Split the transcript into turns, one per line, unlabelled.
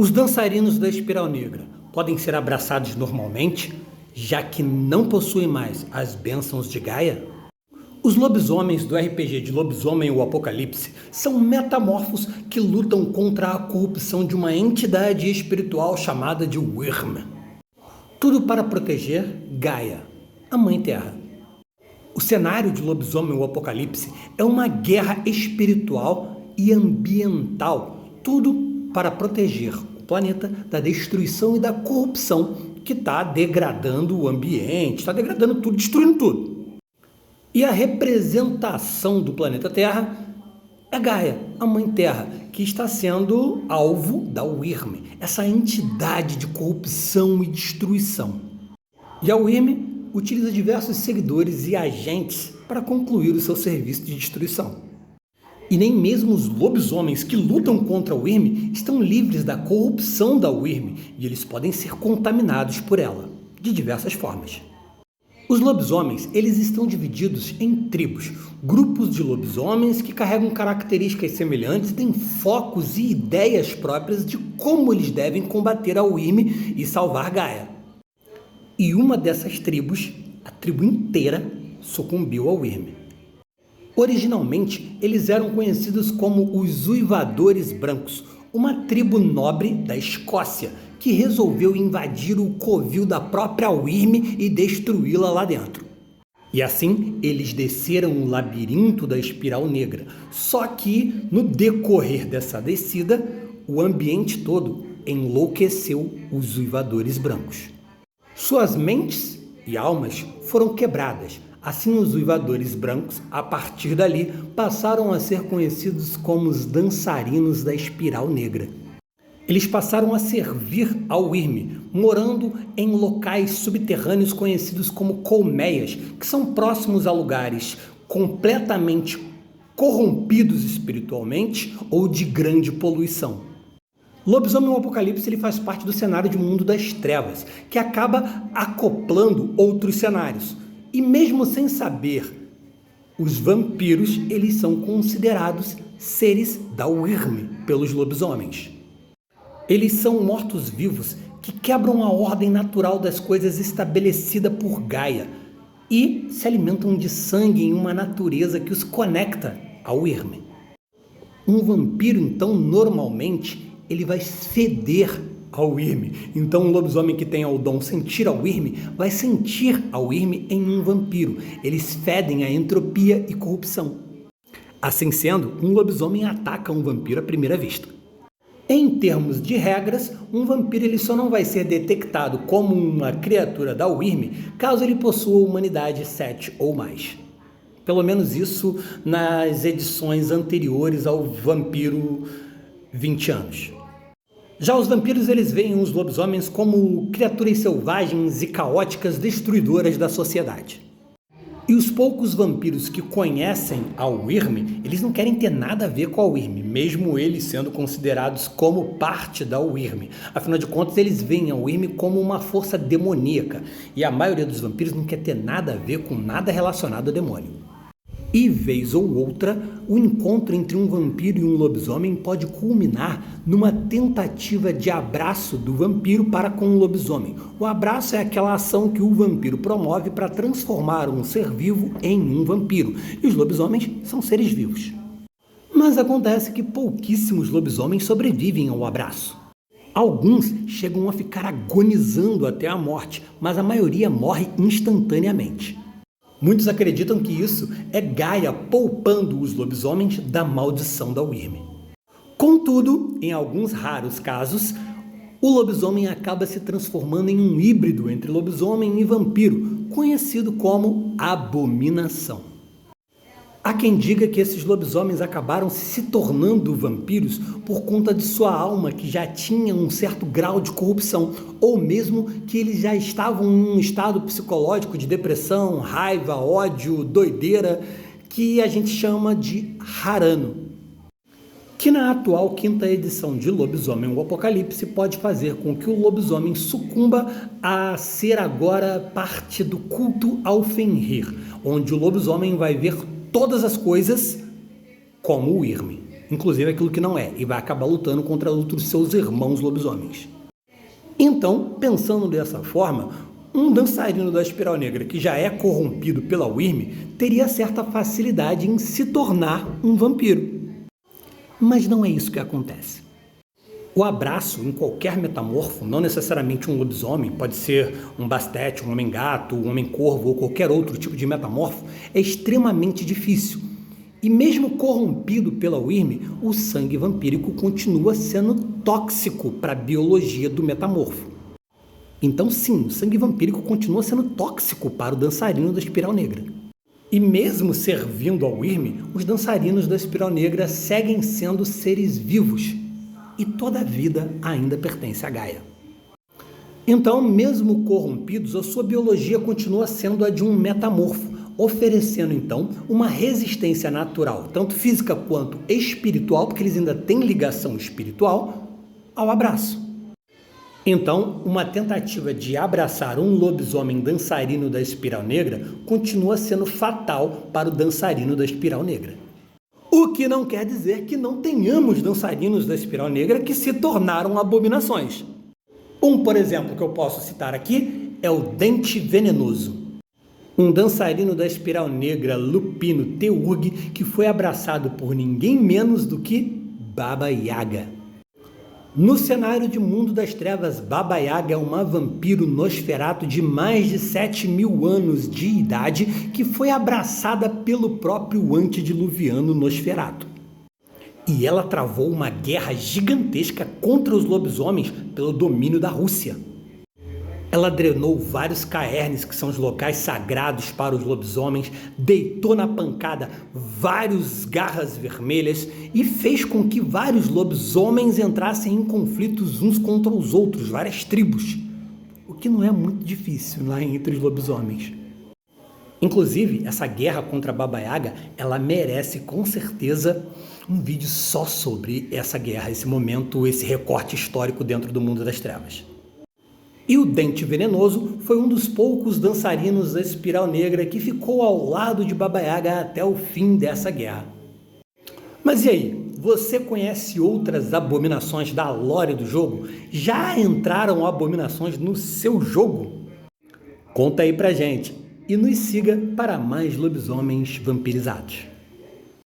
Os dançarinos da Espiral Negra podem ser abraçados normalmente, já que não possuem mais as bênçãos de Gaia? Os lobisomens do RPG de Lobisomem ou Apocalipse são metamorfos que lutam contra a corrupção de uma entidade espiritual chamada de Wyrm. Tudo para proteger Gaia, a Mãe Terra. O cenário de Lobisomem ou Apocalipse é uma guerra espiritual e ambiental, tudo para proteger o planeta da destruição e da corrupção que está degradando o ambiente, está degradando tudo, destruindo tudo. E a representação do planeta Terra é Gaia, a Mãe Terra, que está sendo alvo da Wyrm, essa entidade de corrupção e destruição. E a Wyrm utiliza diversos seguidores e agentes para concluir o seu serviço de destruição. E nem mesmo os lobisomens que lutam contra a Wyrm estão livres da corrupção da Wyrm e eles podem ser contaminados por ela, de diversas formas. Os lobisomens, eles estão divididos em tribos, grupos de lobisomens que carregam características semelhantes, têm focos e ideias próprias de como eles devem combater a Wyrm e salvar Gaia. E uma dessas tribos, a tribo inteira, sucumbiu à Wyrm. Originalmente, eles eram conhecidos como os Uivadores Brancos, uma tribo nobre da Escócia que resolveu invadir o covil da própria Wyrm e destruí-la lá dentro. E assim, eles desceram o labirinto da Espiral Negra. Só que, no decorrer dessa descida, o ambiente todo enlouqueceu os Uivadores Brancos. Suas mentes e almas foram quebradas. Assim, os Uivadores Brancos, a partir dali, passaram a ser conhecidos como os dançarinos da Espiral Negra. Eles passaram a servir ao Wyrm, morando em locais subterrâneos conhecidos como colmeias, que são próximos a lugares completamente corrompidos espiritualmente ou de grande poluição. Lobisomem ou Apocalipse ele faz parte do cenário de Mundo das Trevas, que acaba acoplando outros cenários. E mesmo sem saber, os vampiros eles são considerados seres da Wyrm pelos lobisomens. Eles são mortos-vivos que quebram a ordem natural das coisas estabelecida por Gaia e se alimentam de sangue em uma natureza que os conecta à Wyrm. Um vampiro, então, normalmente, ele vai feder ao Wyrm. Então, um lobisomem que tenha o dom sentir a Wyrm vai sentir a Wyrm em um vampiro. Eles fedem a entropia e corrupção. Assim sendo, um lobisomem ataca um vampiro à primeira vista. Em termos de regras, um vampiro ele só não vai ser detectado como uma criatura da Wyrm caso ele possua humanidade 7 ou mais. Pelo menos isso nas edições anteriores ao Vampiro 20 anos. Já os vampiros eles veem os lobisomens como criaturas selvagens e caóticas destruidoras da sociedade. E os poucos vampiros que conhecem a Wyrm, eles não querem ter nada a ver com a Wyrm, mesmo eles sendo considerados como parte da Wyrm. Afinal de contas, eles veem a Wyrm como uma força demoníaca, e a maioria dos vampiros não quer ter nada a ver com nada relacionado ao demônio. E, vez ou outra, o encontro entre um vampiro e um lobisomem pode culminar numa tentativa de abraço do vampiro para com o lobisomem. O abraço é aquela ação que o vampiro promove para transformar um ser vivo em um vampiro. E os lobisomens são seres vivos. Mas acontece que pouquíssimos lobisomens sobrevivem ao abraço. Alguns chegam a ficar agonizando até a morte, mas a maioria morre instantaneamente. Muitos acreditam que isso é Gaia poupando os lobisomens da maldição da Wyrm. Contudo, em alguns raros casos, o lobisomem acaba se transformando em um híbrido entre lobisomem e vampiro, conhecido como abominação. Há quem diga que esses lobisomens acabaram se tornando vampiros por conta de sua alma que já tinha um certo grau de corrupção, ou mesmo que eles já estavam em um estado psicológico de depressão, raiva, ódio, doideira, que a gente chama de Harano. Que na atual 5ª edição de Lobisomem ou Apocalipse pode fazer com que o lobisomem sucumba a ser agora parte do culto ao Fenrir, onde o lobisomem vai ver todas as coisas como o Wyrm. inclusive aquilo que não é, e vai acabar lutando contra outros seus irmãos lobisomens. Então, pensando dessa forma, um dançarino da Espiral Negra que já é corrompido pela Wyrm teria certa facilidade em se tornar um vampiro. Mas não é isso que acontece. O abraço em qualquer metamorfo, não necessariamente um lobisomem, pode ser um Bastet, um homem-gato, um homem-corvo ou qualquer outro tipo de metamorfo, é extremamente difícil. E mesmo corrompido pela Wyrm, o sangue vampírico continua sendo tóxico para a biologia do metamorfo. Então sim, o sangue vampírico continua sendo tóxico para o dançarino da Espiral Negra. E mesmo servindo ao Wyrm, os dançarinos da Espiral Negra seguem sendo seres vivos, e toda a vida ainda pertence a Gaia. Então, mesmo corrompidos, a sua biologia continua sendo a de um metamorfo, oferecendo então uma resistência natural, tanto física quanto espiritual, porque eles ainda têm ligação espiritual, ao abraço. Então, uma tentativa de abraçar um lobisomem dançarino da Espiral Negra continua sendo fatal para o dançarino da Espiral Negra. O que não quer dizer que não tenhamos dançarinos da Espiral Negra que se tornaram abominações. Por exemplo, que eu posso citar aqui é o Dente Venenoso, um dançarino da Espiral Negra Lupino Teurg que foi abraçado por ninguém menos do que Baba Yaga. No cenário de Mundo das Trevas, Baba Yaga é uma vampiro nosferato de mais de 7.000 anos de idade que foi abraçada pelo próprio antediluviano Nosferato. E ela travou uma guerra gigantesca contra os lobisomens pelo domínio da Rússia. Ela drenou vários caernes, que são os locais sagrados para os lobisomens, deitou na pancada vários garras vermelhas e fez com que vários lobisomens entrassem em conflitos uns contra os outros, várias tribos, o que não é muito difícil lá entre os lobisomens. Inclusive, essa guerra contra a Baba Yaga, ela merece com certeza um vídeo só sobre essa guerra, esse momento, esse recorte histórico dentro do Mundo das Trevas. E o Dente Venenoso foi um dos poucos dançarinos da Espiral Negra que ficou ao lado de Baba Yaga até o fim dessa guerra. Mas e aí, você conhece outras abominações da lore do jogo? Já entraram abominações no seu jogo? Conta aí pra gente e nos siga para mais lobisomens vampirizados.